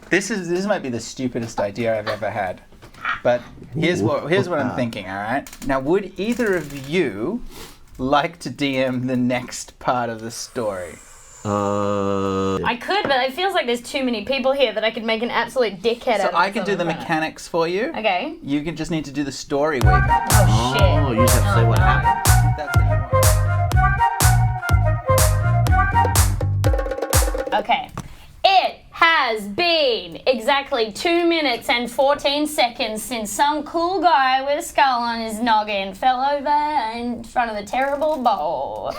This might be the stupidest idea I've ever had. But here's what I'm thinking, all right? Now, would either of you like to DM the next part of the story? I could, but it feels like there's too many people here that I could make an absolute dickhead out of. So I can do the mechanics for you. Okay. You can just need to do the story weaving. Oh, shit. Oh, you just have to say what happened. That's what you want. Okay. It has been exactly 2 minutes and 14 seconds since some cool guy with a skull on his noggin fell over in front of the terrible bowl.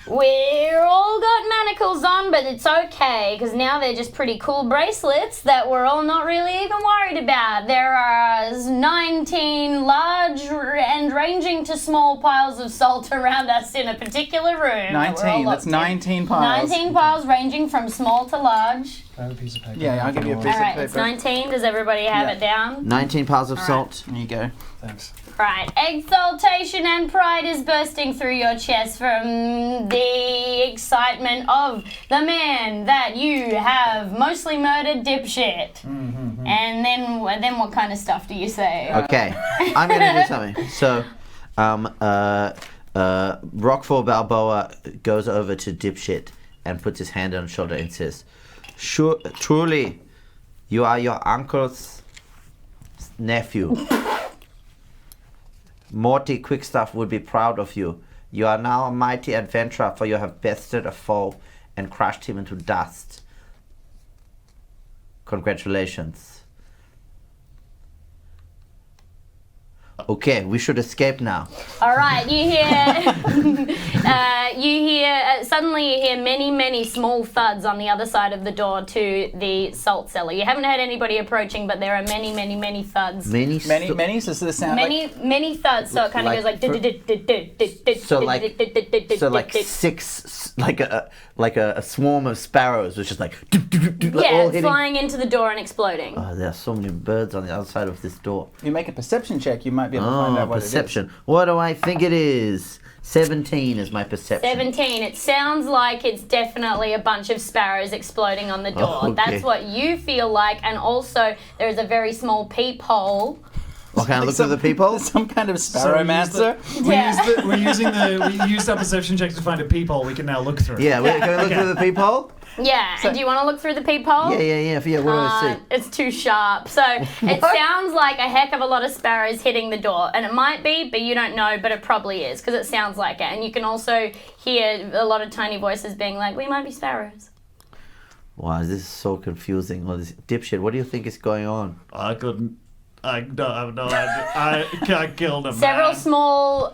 We're all got manacles on, but it's okay, because now they're just pretty cool bracelets that we're all not really even worried about. There are 19 large and ranging to small piles of salt around us in a particular room. 19, that's 19 piles. 19 piles ranging from small to large. I have a piece of paper. Yeah, I'll give you a piece of paper. Alright, it's 19. Does everybody have it down? 19 piles of salt. There you go. Thanks. Right. Exultation and pride is bursting through your chest from the excitement of the man that you have mostly murdered, dipshit. Mm-hmm. And then what kind of stuff do you say? Okay, I'm gonna do something. So, Rockfall Balboa goes over to Dipshit and puts his hand on his shoulder and says, "Sure, truly, you are your uncle's nephew. Morty Quickstuff would be proud of you. You are now a mighty adventurer, for you have bested a foe and crushed him into dust. Congratulations." Okay, we should escape now. All right, you hear, suddenly you hear many, many small thuds on the other side of the door to the salt cellar. You haven't heard anybody approaching, but there are many, many, many thuds. Many, So the sound Many thuds, so it kind of goes like... So like six, like a swarm of sparrows, which is like Yeah, all hitting. flying into the door and exploding. Oh, there are so many birds on the other side of this door. You make a perception check, you might be able to find out what Perception. What do I think it is? 17 is my perception. 17. It sounds like it's definitely a bunch of sparrows exploding on the door. Oh, okay. That's what you feel like, and also there is a very small peephole. What can I look through the people? Some kind of sparrowmancer. We used our perception checks to find a peephole we can now look through. Yeah, can we look through the peephole? Yeah, and do you want to look through the peephole? Yeah. What do I see? It's too sharp. So it sounds like a heck of a lot of sparrows hitting the door. And it might be, but you don't know, but it probably is, because it sounds like it. And you can also hear a lot of tiny voices being like, we might be sparrows. Wow, this is so confusing. All this dipshit. What do you think is going on? I don't have no idea. I killed him. Several man. small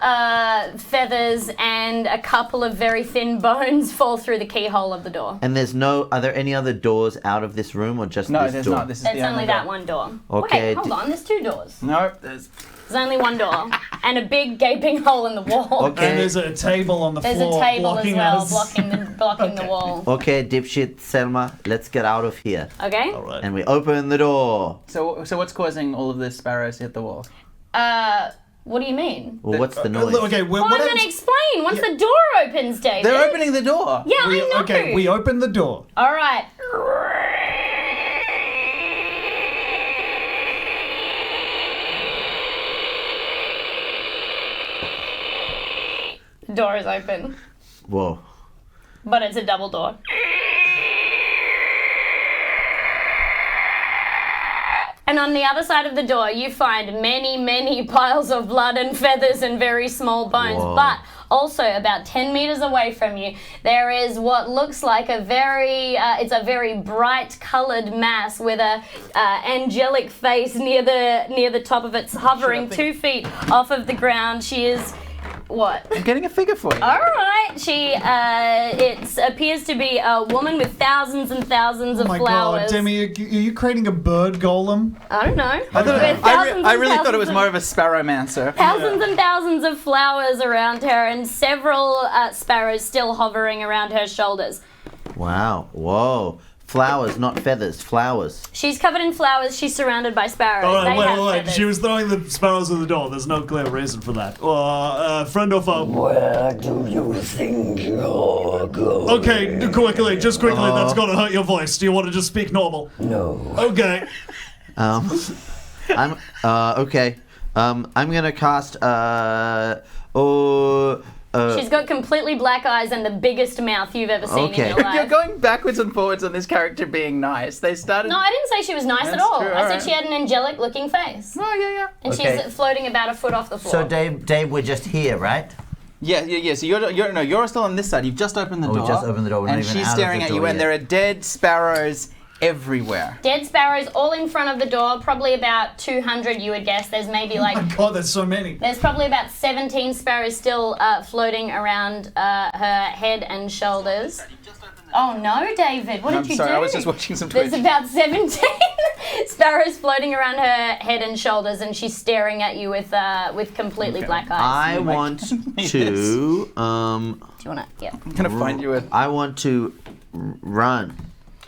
feathers and a couple of very thin bones fall through the keyhole of the door. And are there any other doors out of this room or just No, this there's door? not. This is There's the only that one door. Okay, Wait, hold on, there's two doors. No, there's... There's only one door. And a big gaping hole in the wall. Okay. And there's a table on the There's floor a table as blocking well, us. blocking the wall. Okay, dipshit, Selma, let's get out of here. Okay? All right. And we open the door. So what's causing all of the sparrows to hit the wall? What do you mean? Well, what's the noise? Okay, Well, I'm going to explain once the door opens, David. They're opening the door. Yeah, I know. Okay, we open the door. All right. The door is open, Whoa. but it's a double door. And on the other side of the door, you find many, many piles of blood and feathers and very small bones. Whoa. But also, about 10 meters away from you, there is what looks like a very bright coloured mass with a angelic face near the top of it, hovering 2 feet off of the ground. She is... What? I'm getting a figure for you. All right. She, it appears to be a woman with thousands and thousands of Oh my flowers. god, Demi, are you creating a bird golem? I don't know. I really thought it was more of a sparrowmancer. Thousands and thousands of flowers around her, and several sparrows still hovering around her shoulders. Wow. Whoa. Flowers, not feathers. Flowers. She's covered in flowers. She's surrounded by sparrows. Oh, They have wait. feathers. She was throwing the sparrows at the door. There's no clear reason for that. Friend or foe? Where do you think you're going? Okay, quickly, just quickly. That's gonna hurt your voice. Do you want to just speak normal? No. Okay. I'm okay. I'm gonna cast She's got completely black eyes and the biggest mouth you've ever seen Okay. in your life. You're going backwards and forwards on this character being nice. They started. No, I didn't say she was nice at That's all. true, I said alright. she had an angelic looking face. Oh yeah. And Okay. she's floating about a foot off the floor. So Dave, we're just here, right? Yeah. So you're still on this side. You've just opened the Oh, door. we just opened the door. We're not and even she's out of staring the at you, door and yet. there are dead sparrows everywhere. Dead sparrows all in front of the door, probably about 200 you would guess. There's maybe like, Oh my God, there's so many. there's probably about 17 sparrows still floating around her head and shoulders. Oh no, David, what I'm did you sorry, do? I was just watching some Twitch. There's about 17 sparrows floating around her head and shoulders, and she's staring at you with completely black eyes. I want to. Do you want to? Yeah. I'm gonna find you a. I want to run.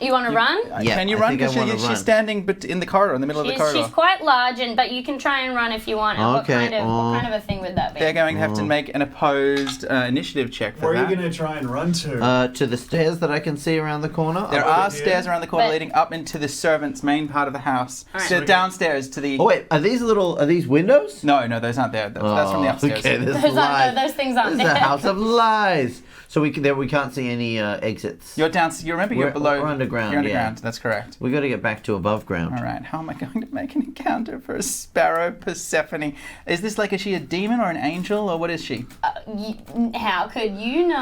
You want to run? Yeah, Can you I run? think I Because wanna run. she's standing in the corridor, in the middle of the corridor. She's quite large, but you can try and run if you want. And Okay, what kind of a thing would that be? They're going to have to make an opposed initiative check for Where are that. you going to try and run to? To the stairs that I can see around the corner. There over are here? stairs around the corner But- leading up into the servants' main part of the house. Alright. So downstairs to the. Oh wait, are these windows? No, those aren't there. That's from the upstairs. Okay, this Those is aren't- lies. no, those things aren't This is a there. house of lies. So we can't see any exits. You're down. You remember you're We're- below. we're underground, You're yeah. underground. That's correct. We got to get back to above ground. All right. How am I going to make an encounter for a sparrow Persephone? Is this is she a demon or an angel or what is she? How could you know?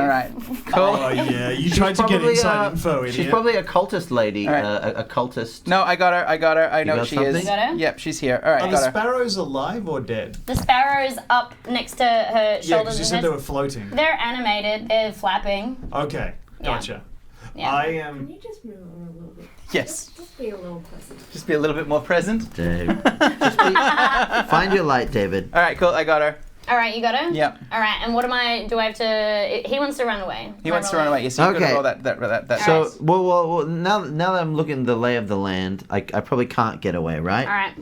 All right. Cool. Oh yeah, you tried to get Probably, inside info, idiot. She's probably a cultist lady. All right. A cultist. No, I got her. I know got what she something? is. You got her? Yep, she's here. All right, Are the got her. sparrows alive or dead? The sparrows up next to her Yeah, shoulders. because you and said they head. were floating. They're animated. They're flapping. Okay, Yeah. gotcha. Yeah. I Can am. you just move over a little bit? Yes. Just be a little pleasant. Just be a little bit more present. Dave. Find your light, David. All right, cool. I got her. All right, you got her? Yep. All right, and what am I, do I have to, he wants to run away. He wants to run away. Yes, you've got Okay. to roll that. So, well, now that I'm looking at the lay of the land, I probably can't get away, right? All right.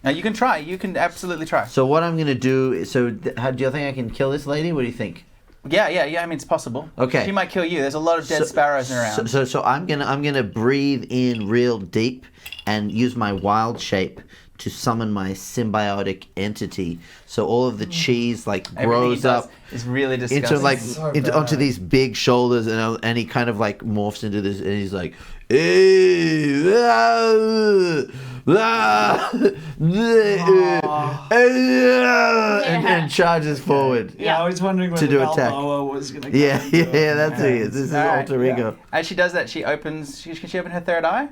Now you can try. You can absolutely try. So what I'm gonna do is, how do you think I can kill this lady? What do you think? Yeah. I mean, it's possible. Okay. She might kill you. There's a lot of dead sparrows around. So I'm gonna breathe in real deep and use my wild shape to summon my symbiotic entity. So all of the cheese Everything he grows does up is really disgusting. into onto these big shoulders, and he kind of morphs into this, and he's like, "Hey, and charges forward. Yeah, I was wondering whether do attack. Balboa was going to. Yeah, that's who he is. This is All right, alter ego. As she does that, she opens. Can she open her third eye?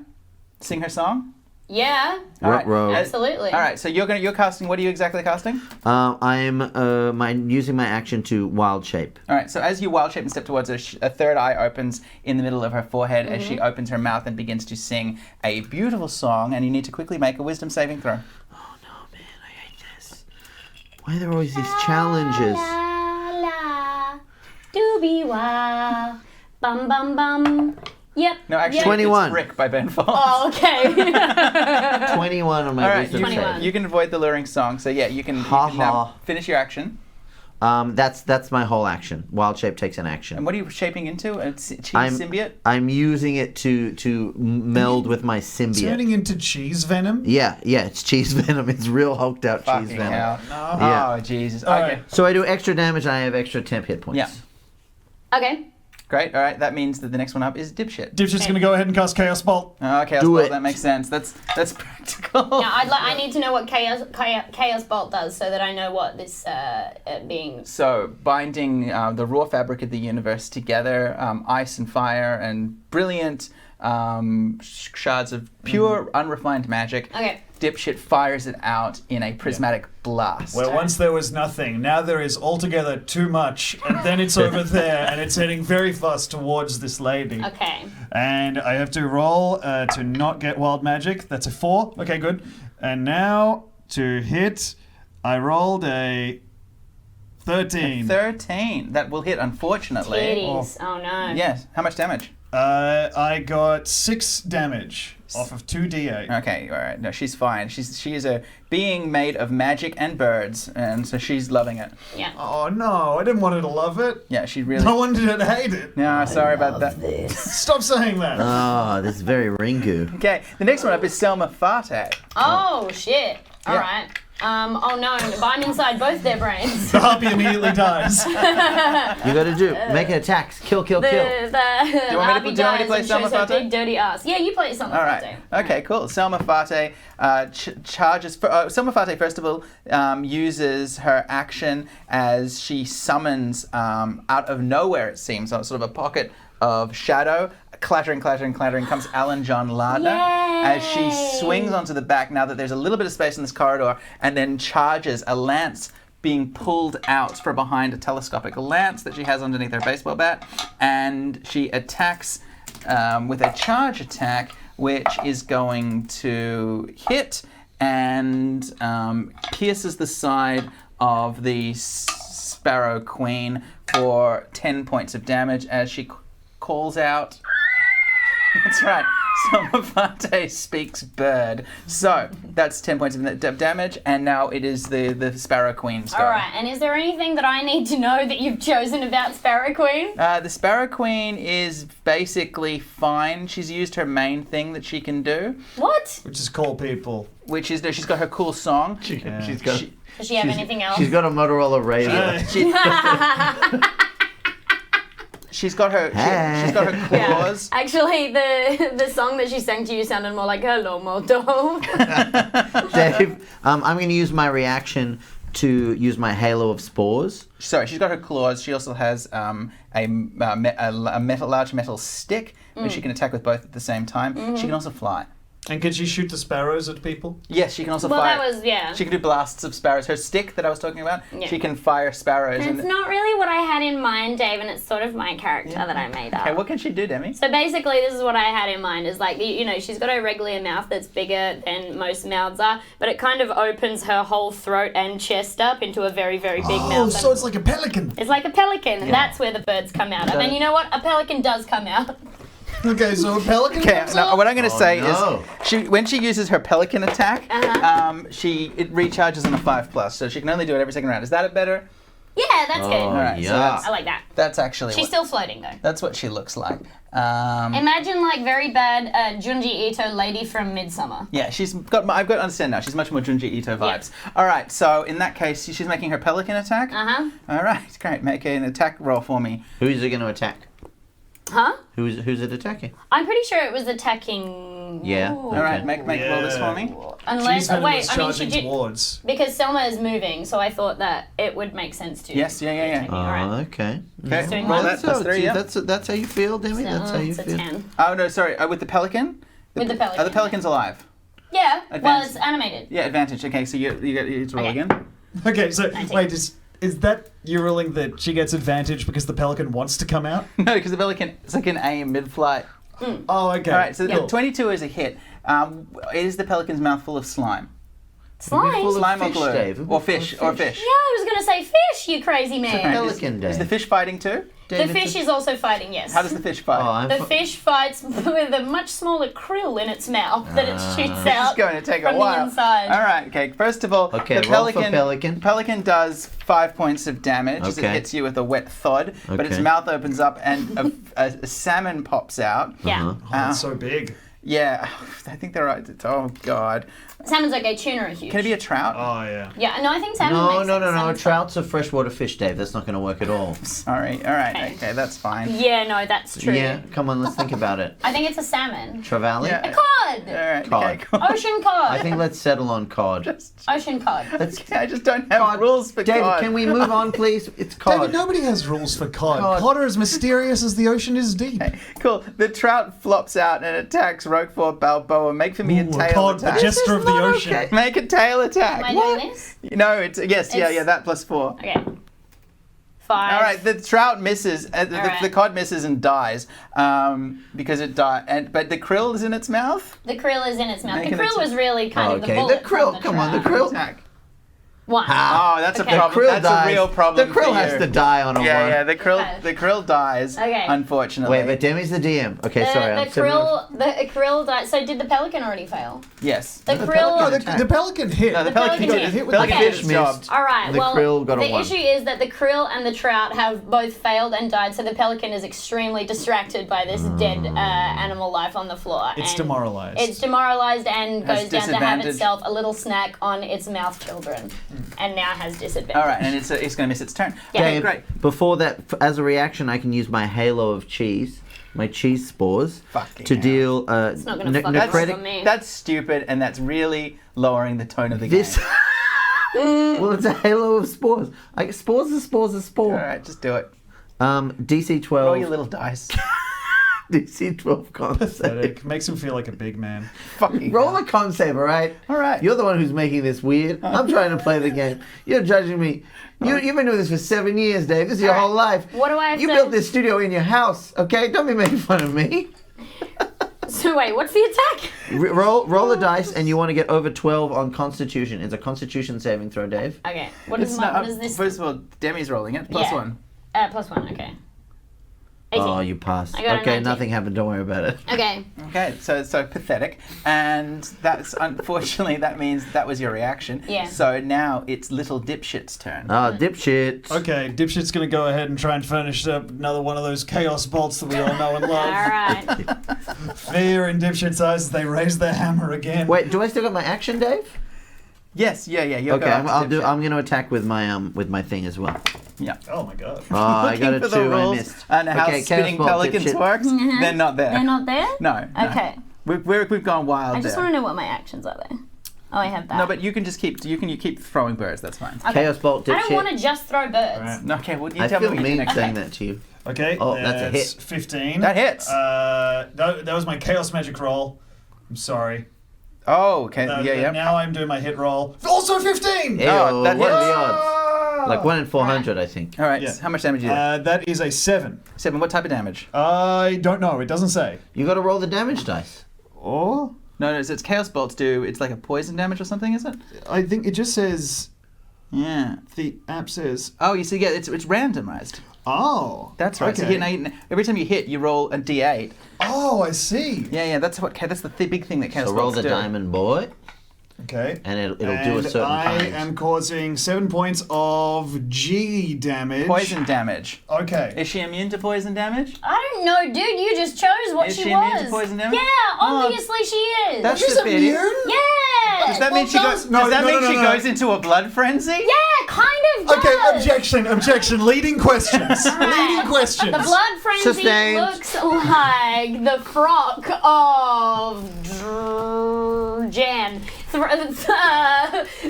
Sing her song. Yeah, All right. Ruh-roh. absolutely. All right. So you're casting. What are you exactly casting? I'm using my action to wild shape. All right. So as you wild shape and step towards her, a third eye opens in the middle of her forehead as she opens her mouth and begins to sing a beautiful song. And you need to quickly make a wisdom saving throw. Oh no, man, I hate this. Why are there always these challenges? La la, doobie wah, bum bum bum. Yep. No, actually, yep. 21. It's Brick by Ben Folds. Oh, okay. 21 on my All right, wisdom 21. save. you can avoid the luring song. So yeah, you can Ha now ha. finish your action. That's my whole action. Wild shape takes an action. And what are you shaping into? A cheese I'm- symbiote? I'm using it to meld with my symbiote. Turning into cheese venom? Yeah, it's cheese venom. It's real hulked out cheese Fucking venom. hell. Yeah. Oh, Jesus. All Okay. right. So I do extra damage and I have extra temp hit points. Yeah. Okay. Great. All right. That means that the next one up is Dipshit. Dipshit's going to go ahead and cast Chaos Bolt. Okay, Do it. that makes sense. That's practical. Now, I need to know what Chaos Bolt does so that I know what this being. So, binding the raw fabric of the universe together, ice and fire and brilliant shards of pure, unrefined magic. Okay. Dipshit fires it out in a prismatic blast. Where once there was nothing, now there is altogether too much, and then it's over there, and it's heading very fast towards this lady. Okay. And I have to roll to not get wild magic. That's a 4. Okay, good. And now to hit, I rolled a 13. 13. That will hit, unfortunately. Titties. Oh no. Yes. How much damage? I got 6 damage off of 2d8. Okay, all right. No, she's fine. She is a being made of magic and birds, and so she's loving it. Yeah. Oh no, I didn't want her to love it. Yeah, she really. I wanted her to hate it. No, sorry about that. This. Stop saying that. Oh, this is very Ringu. Okay, the next one up is Selma Fate. Oh shit. All Yeah. right. Oh no, but I'm inside both their brains. The harpy immediately dies. You gotta do, make an attack. Kill, kill, kill. Do you want me to play Selma Her Fate? big dirty ass. Yeah, you play Selma All right. Fate. Okay, cool. Selma Fate charges. Selma Fate, first of all, uses her action as she summons out of nowhere, it seems, sort of a pocket of shadow. Clattering, clattering, clattering comes Alan John Lardner as she swings onto the back now that there's a little bit of space in this corridor, and then charges a lance being pulled out from behind a telescopic lance that she has underneath her baseball bat, and she attacks with a charge attack, which is going to hit and pierces the side of the Sparrow Queen for 10 points of damage as she calls out. That's right. Selma Fate speaks bird. So that's 10 points of damage, and now it is the Sparrow Queen's go. All right, and is there anything that I need to know that you've chosen about Sparrow Queen? The Sparrow Queen is basically fine. She's used her main thing that she can do, What? Which is call people. which is she's got her cool song. She's got, Does she have anything else? she's got a Motorola Razr. She's got her she's got her claws. Yeah. Actually, the song that she sang to you sounded more like "Hello, Moto." Dave, I'm going to use my reaction to use my Halo of Spores. Sorry, she's got her claws. She also has a large metal stick, which she can attack with both at the same time. She can also fly. And can she shoot the sparrows at people? Yes, she can also Well, fire. that was She can do blasts of sparrows. Her stick that I was talking about, Yeah. she can fire sparrows. It's not really what I had in mind, Dave, and it's sort of my character that I made up. Okay, what can she do, Demi? So basically, this is what I had in mind: is like she's got a regular mouth that's bigger than most mouths are, but it kind of opens her whole throat and chest up into a very, very big Oh, mouth. so it's like a pelican. It's like a pelican, and that's where the birds come out of. And you know what? A pelican does come out. Okay, so a pelican Okay, comes now out? what I'm going to say no. is, when she uses her pelican attack, it recharges on a 5+, so she can only do it every second round. Is that a better? Yeah, that's good. Oh, Alright, so yeah. I like that. That's actually She's still floating though. that's what she looks like. Imagine like very bad Junji Ito lady from Midsummer. Yeah, I've got to understand now. She's much more Junji Ito vibes. All right, so in that case, she's making her pelican attack. All right, great. Make an attack roll for me. Who is it going to attack? Huh? Who's it attacking? I'm pretty sure it was attacking. Yeah. Ooh. All right, make roll this for me. Unless She's the one wait, that's I mean charging she did towards. because Selma is moving, so I thought that it would make sense to. Yes, yeah. All right. Okay. Okay, doing roll one. that plus 3. Yeah. That's how you feel, Demi? That's how you It's a feel. 10. Oh no, sorry. With the pelican. With the pelican. Are the pelicans alive? Yeah. Well, Advanced. it's animated. Yeah, advantage. Okay, so you get to roll Okay. again. Okay, so 19. wait, is that you ruling that she gets advantage because the pelican wants to come out? No, because the pelican is like an aim mid-flight. Oh, okay. All right, so cool. 22 is a hit. Is the pelican's mouth full of slime? Slime. full of Slime or fish, glue? Dave. Or fish? Or fish? Yeah, I was gonna say fish, you crazy man. Pelican, Dave. Is the fish fighting too? The fish is also fighting, yes. How does the fish fight? Oh, I'm The fish fights with a much smaller krill in its mouth that it shoots out. It's going to take from a while. the inside. All right. Okay. First of all, Okay, the roll for pelican. pelican. Does 5 points of damage as it Okay. hits you with a wet thud, but its Okay. mouth opens up and a salmon pops out. Yeah. Uh-huh. Oh, that's so big. Yeah, I think they're right. Oh God. Salmon's okay, tuna are huge. Can it be a trout? Oh, yeah. Yeah, no, I think salmon No, makes no, no, sense. no. Salmon's Trout's a freshwater fish, Dave. That's not going to work at all. Sorry. All right. Okay. Okay, that's fine. fine. Yeah, no, that's true. Yeah, come on, let's think about it. I think it's a salmon. Trevally? Yeah. A cod! All right. Cod. Okay. Cool. Ocean cod. I think let's settle on cod. Ocean cod. I just don't have rules for David, cod. can we move on, please? It's cod. David, nobody has rules for cod. Cod. Cod are as mysterious as the ocean is deep. Cool. The trout flops out and attacks Roquefort Balboa. Make for me a Ooh, tail cod, the attack. jester of the ocean. okay. Make a tail attack. Am I doing this? No, it's yes, yeah, It's- that plus 4. Okay. 5. All right, the trout misses. right. The cod misses and dies because it died. But the krill is in its mouth. The krill is in its mouth. Make the an krill attack. was really kind of the Okay, bullet the krill. from Come on, the trout. krill. Attack. 1. Oh, that's Okay. a problem. Krill That's dies. a real problem. The krill for has you. to die on a one. Yeah, Okay. the krill dies. Okay. Unfortunately. Wait, but Demi's the DM. Okay, sorry. The I'm similar. krill died. So did the pelican already fail? Yes. The No, krill. the pelican hit. No, the pelican pelican did. hit. Pelican Okay. did its job. Missed. All right. The well, krill got a the 1. issue is that the krill and the trout have both failed and died. So the pelican is extremely distracted by this dead animal life on the floor. It's and demoralized. It's demoralized and Has goes down to have disadvantage. itself a little snack on its mouth children, and now has disadvantage. All right, and it's going to miss its turn. Yeah. Okay, Dave, great. before that, as a reaction, I can use my halo of cheese, my cheese spores, Fucking to hell. deal It's not gonna fuck up necrotic. for me. That's stupid, and that's really lowering the tone of the This. game. Well, it's a halo of spores. Spores are spores are All spore. right, just do it. DC 12. Roll your little dice. DC 12 con save. Pathetic. Makes him feel like a big man. Fucking Roll hell. a con save, all right? All right. You're the one who's making this weird. I'm trying to play the game. You're judging me. You've been doing this for 7 years, Dave. This is your All right. whole life. What do I have You to- built this studio in your house, okay? Don't be making fun of me. So wait, what's the attack? Roll the dice, and you want to get over 12 on Constitution. It's a Constitution saving throw, Dave. Okay. What It's is not, what is this? First of all, Demi's rolling it. Plus Yeah. 1. +1. Okay. 18. Oh, you passed. I got a Okay, 19. nothing happened. Don't worry about it. Okay. Okay, so pathetic, and that's unfortunately that means that was your reaction. Yeah. So now it's little dipshit's turn. Oh, dipshit. Okay, Dipshit's gonna go ahead and try and furnish up another one of those chaos bolts that we all know and All love. right. Fear in Dipshit's eyes as they raise their hammer again. Wait, do I still got my action, Dave? Yes, yeah. You'll Okay, go after dipshit. I'm going to attack with my thing as well. Yeah. Oh my god. Oh, I got a Looking for 2. the I rules missed. and how Okay, spinning chaos bolt, pelicans dipshit. works. They're not there. They're not there? No. Okay. We've gone wild I just there. want to know what my actions are there. Oh, I have that. No, but you can just keep throwing birds. That's fine. Okay. Chaos bolt, I don't want dipshit. to just throw birds. Alright. No, okay, well you I tell me feel what you do mean next. saying that to you. Okay, Oh, that's a hit. 15. That hits. That was my chaos magic roll. I'm sorry. Oh, okay. Yeah. Now I'm doing my hit roll. Also 15! Ew, Oh, that what are hits. the odds? Like 1 in 400, I think. All right. Yeah. How much damage do you do? That is a 7. 7. What type of damage? I don't know. It doesn't say. You got to roll the damage dice. Or No, it's chaos bolts do. It's like a poison damage or something, is it? I think it just says Yeah. the app says. Oh, you see, yeah, it's randomized. Oh, That's right. So Okay. every time you hit, you roll a d8. Oh, I see. Yeah. That's the big thing that chaos So roll bolts the do. diamond boy, Okay. and it'll do a certain I kind. am causing 7 points of G damage. Poison damage. Okay. Is she immune to poison damage? I don't know, dude. You just chose what Is she she immune was. to poison damage? Yeah, Oh. obviously she is. That's She's the pity. immune? yeah. Does that mean she goes? no, Does that no, mean no, she no. goes into a blood frenzy? Yeah, kind of does. Okay, objection. Leading questions. Leading questions. The blood frenzy Sustained. looks like the frock of Jan.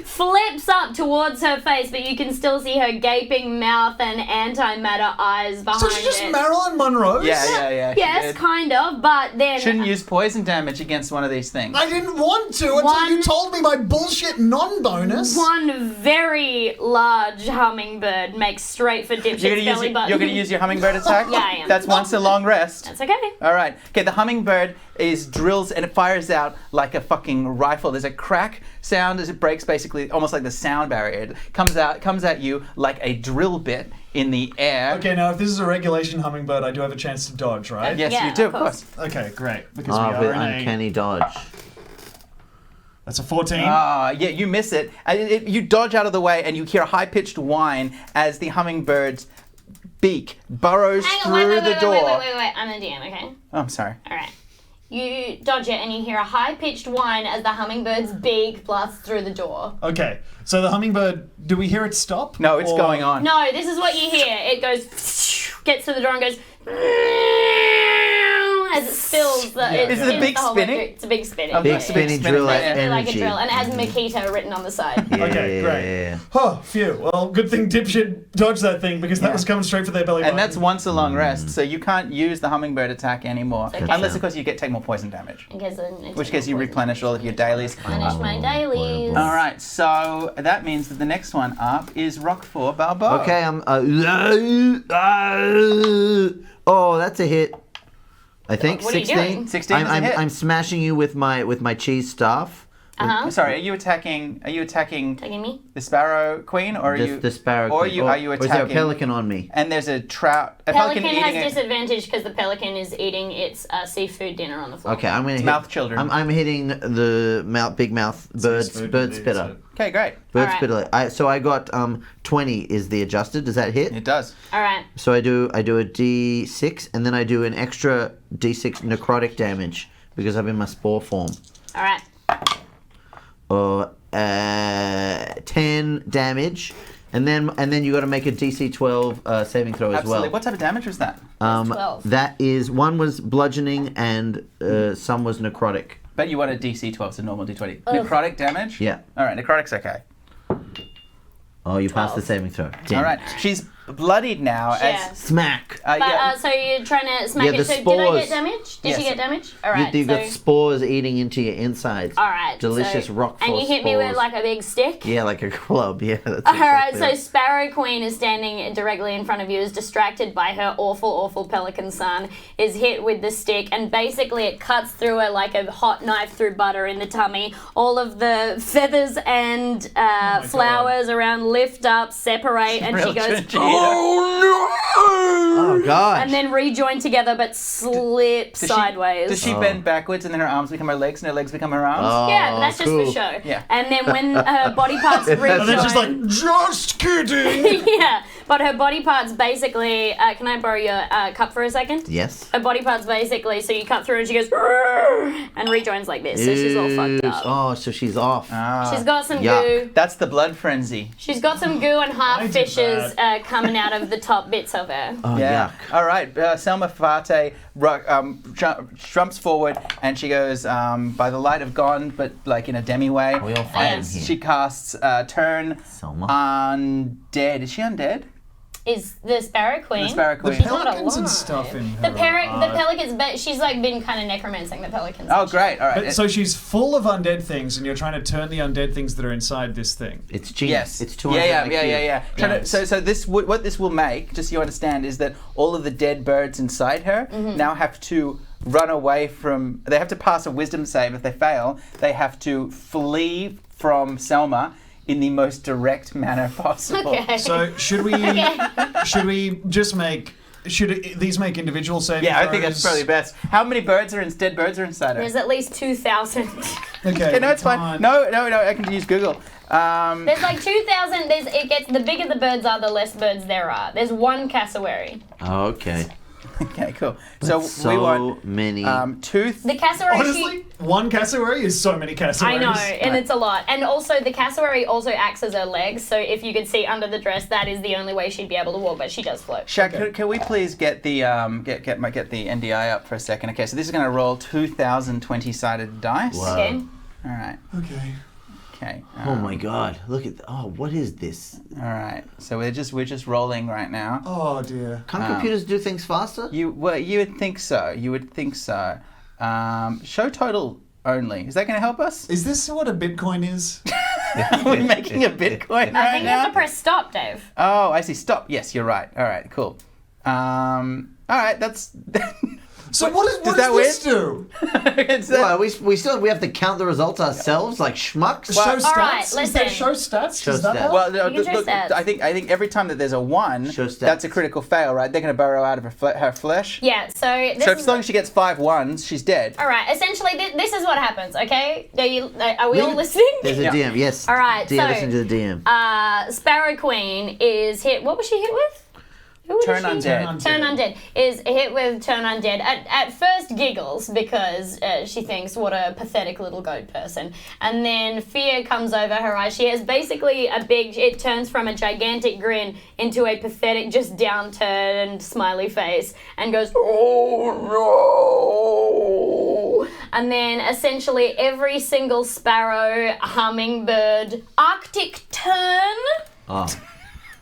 Flips up towards her face, but you can still see her gaping mouth and antimatter eyes behind So she's just it. Marilyn Monroe? Yeah. Yes, kind of, but then Shouldn't use poison damage against one of these things. I didn't want to until you told me my bullshit non-bonus. one very large hummingbird makes straight for Dipshit's belly button. You're gonna use your hummingbird attack? Yeah, I am. That's once a long rest. That's okay. All right. Okay, the hummingbird drills and it fires out like a fucking rifle. There's a crack sound as it breaks, basically almost like the sound barrier. It comes at you like a drill bit in the air. Okay, now if this is a regulation hummingbird, I do have a chance to dodge, right? Yes, Yeah, you do, of of course. Okay, great. Because Oh, we with are in a... uncanny dodge. That's a 14. Yeah, you miss it. And you dodge out of the way, and you hear a high-pitched whine as the hummingbird's beak burrows Hang on, through the door. wait. I'm the DM, okay? Oh, I'm sorry. All right. You dodge it and you hear a high-pitched whine as the hummingbird's beak blasts through the door. Okay, so the hummingbird, do we hear it stop? No, it's Or- going on. No, this is what you hear. It goes, gets to the door and goes, as it spills the. It Is it a spins big the whole way spinning? through. It's a big spinning. Big yeah. spinning spinning drill thing. at Basically like a energy. drill, and it has Makita written on the side. Yeah, Okay, great. yeah. Oh, phew. Well, good thing Dipshit dodged that thing because that Yeah. was coming straight for their belly button. And that's once a long rest, so you can't use the hummingbird attack anymore. Okay. Unless, of course, you take more poison damage. In case In which case you replenish all of your dailies. Replenish my dailies. All right, so that means that the next one up is Roquefort Balboa. Okay, I'm. Oh, that's a hit. I think What are you 16. doing? 16 is a hit. I'm smashing you with my cheese staff, Sorry, are you attacking Taking me? the Sparrow Queen, or are you The sparrow. or queen. are you Or is there a attacking? pelican on me? And there's a trout. A Pelican eating has a disadvantage because the pelican is eating its seafood dinner on the floor. Okay, I'm gonna hit. mouth children. I'm hitting the big mouth bird spitter. Okay, great. Bird Alright. spitter. So I got 20 is the adjusted. Does that hit? It does. All right. So I do a D6 and then I do an extra D6 necrotic damage because I'm in my spore form. All right. 10 damage, and then you got to make a DC 12 saving throw as Absolutely. well. What type of damage was that? 12. That is one was bludgeoning and some was necrotic. Bet you want a DC 12, so normal D20. Necrotic damage? Yeah. All right, necrotic's okay. Oh, you passed the 12. saving throw. Damn. All right. She's bloodied now. Yeah. Smack. But so you're trying to smack Yeah, it. the So did I spores. get damage? Did Yes. you get damage? All right. You so got spores eating into your insides. all right. Delicious so, rock And you hit me with spores. like a big stick. Yeah, like a club. Yeah. That's All right, exactly so Sparrow Queen is standing directly in front of you, is distracted by her awful pelican son, is hit with the stick, and basically it cuts through her like a hot knife through butter in the tummy. All of the feathers and flowers around lift up, separate, and she Real goes, Oh god. and then rejoin together but slip sideways. Does she bend backwards and then her arms become her legs and her legs become her arms? Oh, Yeah, but that's just cool. for show. Yeah. And then when her body parts rejoin... And then she's like, just kidding. yeah, but her body parts basically... can I borrow your cup for a second? Yes. Her body parts basically, so you cut through and she goes... "Rrrr," and rejoins like this, so she's all fucked up. Oh, so she's off. She's got some Yuck. goo. That's the blood frenzy. She's got some goo and I half did fishes coming out of the top bits of her. Oh, Yeah. yuck. All right. Selma Fate jumps forward and she goes, by the light of God, but like in a Demi way. We all fighting And here. she casts Turn Selma. Undead. Is she undead? Is the Sparrow Queen? The Sparrow The Queen. She's not pelicans and alive. stuff in The her the pelicans, but she's like been kind of necromancing the pelicans. Oh, and shit. great. All right. But, so she's full of undead things, and you're trying to turn the undead things that are inside this thing. It's genius. Yes. It's 200 Yeah. IQ. Trying to- Yes. so this what this will make, just so you understand, is that all of the dead birds inside her now have to run away from. They have to pass a wisdom save. If they fail, they have to flee from Selma in the most direct manner possible. Okay. So should we just make these make individual saving Yeah, I think that's throws? probably best. How many dead birds are inside her? There's at least 2,000. Okay, Okay, no, it's fine. fine. No, I can use Google. There's like 2,000. It gets the bigger the birds are, the less birds there are. There's one cassowary. Oh, okay. Okay, cool. So So we want many. tooth. The cassowary. Honestly, one cassowary is so many cassowaries. I know, and it's a lot. And also, the cassowary also acts as her legs. So if you could see under the dress, that is the only way she'd be able to walk. But she does float. Shaq, can we please get the get the NDI up for a second? Okay, so this is going to roll 2,000 20-sided dice. Wow. Okay. All right. Okay. Okay. Oh my god! Look at what is this? All right. So we're just rolling right now. Oh dear. Can't computers do things faster? You would think so. You would think so. Show total only. Is that going to help us? Is this what a Bitcoin is? Are we making a Bitcoin I right think you have now? to press stop, Dave. Oh, I see. Stop. Yes, you're right. All right. Cool. All right. That's. So what does does that this do? It's Well, we have to count the results ourselves like schmucks. Well, Show all stats? right, Is that listen. show stats? Show Does that stats. help? Well, no, You can look, show stats. I think every time that there's a 1, Show stats. that's a critical fail, right? They're going to burrow out of her flesh. Yeah. So this So is. as long as she gets 5 1s, she's dead. All right. Essentially, this is what happens. Okay. Are we all listening? There's a Yeah. DM. Yes. All right, DM, so- listen to the DM. Sparrow Queen is hit. What was she hit with? Who was Turn she? undead. Turn Undead is hit with Turn Undead. At first giggles because she thinks what a pathetic little goat person. And then fear comes over her eyes. She has basically it turns from a gigantic grin into a pathetic, just downturned smiley face and goes, oh no. And then essentially every single sparrow, hummingbird, Arctic tern, Oh,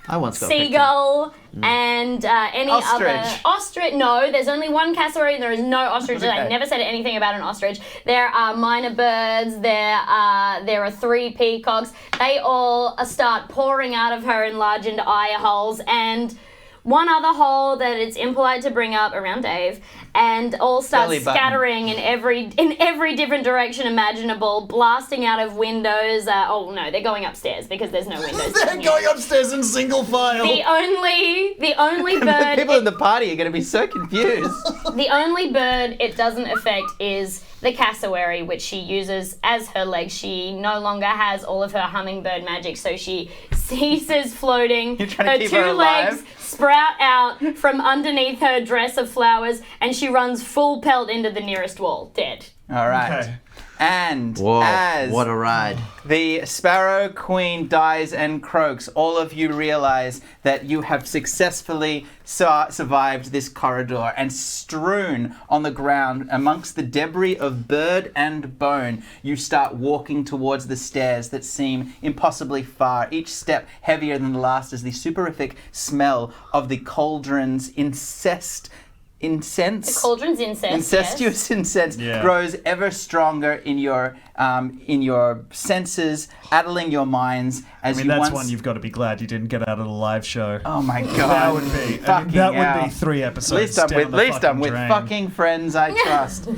I once got seagull, and any Ostrich. other ostrich. No, there's only one cassowary. And there is no ostrich. I Okay. never said anything about an ostrich. There are minor birds. There are 3 peacocks. They all start pouring out of her enlarged eye holes, and one other hole that it's impolite to bring up around Dave, and all start Belly button. scattering in every different direction imaginable, blasting out of windows. Oh no, they're going upstairs because there's no windows. They're down here. going upstairs in single file. The only The bird. people in the party are going to be so confused. The only bird it doesn't affect is the cassowary, which she uses as her leg. She no longer has all of her hummingbird magic, so she ceases floating. You're trying to Her keep two her alive? legs sprout out from underneath her dress of flowers, and she runs full pelt into the nearest wall, dead. All right. Okay. And Whoa, as what a ride. the Sparrow Queen dies and croaks, all of you realize that you have successfully survived this corridor, and strewn on the ground amongst the debris of bird and bone, you start walking towards the stairs that seem impossibly far, each step heavier than the last as the soporific smell of the cauldron's incense. Cauldron's incest. Incestuous incense Yeah. grows ever stronger in your senses, addling your minds as I mean, you that's once. one you've got to be glad you didn't get out of the live show. Oh my god! That would be. Fucking that would hell. be 3 episodes. At least I'm with drain. fucking friends I trust.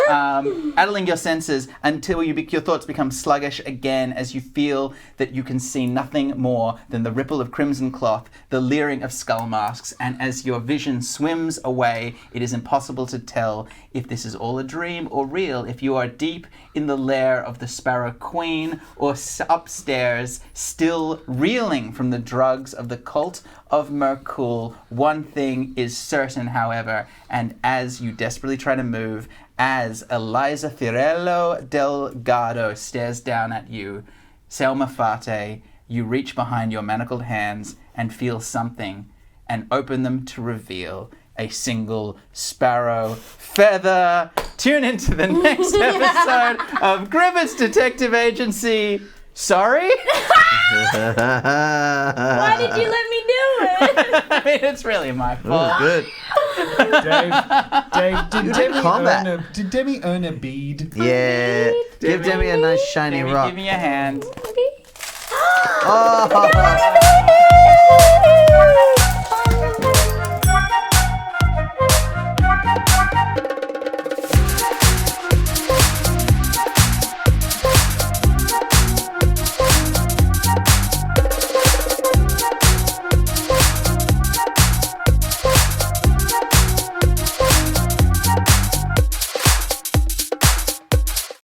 Addling your senses until your thoughts become sluggish again as you feel that you can see nothing more than the ripple of crimson cloth, the leering of skull masks, and as your vision swims away, it is impossible to tell if this is all a dream or real, if you are deep in the lair of the Sparrow Queen or upstairs, still reeling from the drugs of the cult of Merkul. One thing is certain, however, and as you desperately try to move, as Eliza Firello Delgado stares down at you, Selma Fate, you reach behind your manacled hands and feel something, and open them to reveal a single sparrow feather. Tune into the next episode of Gribbits Detective Agency. Sorry? Why did you let me do it? I mean, it's really my fault. Oh, good. Dave, did Demi combat. earn a bead? Yeah. Give Demi a nice shiny Demi, rock. give me a hand. Oh.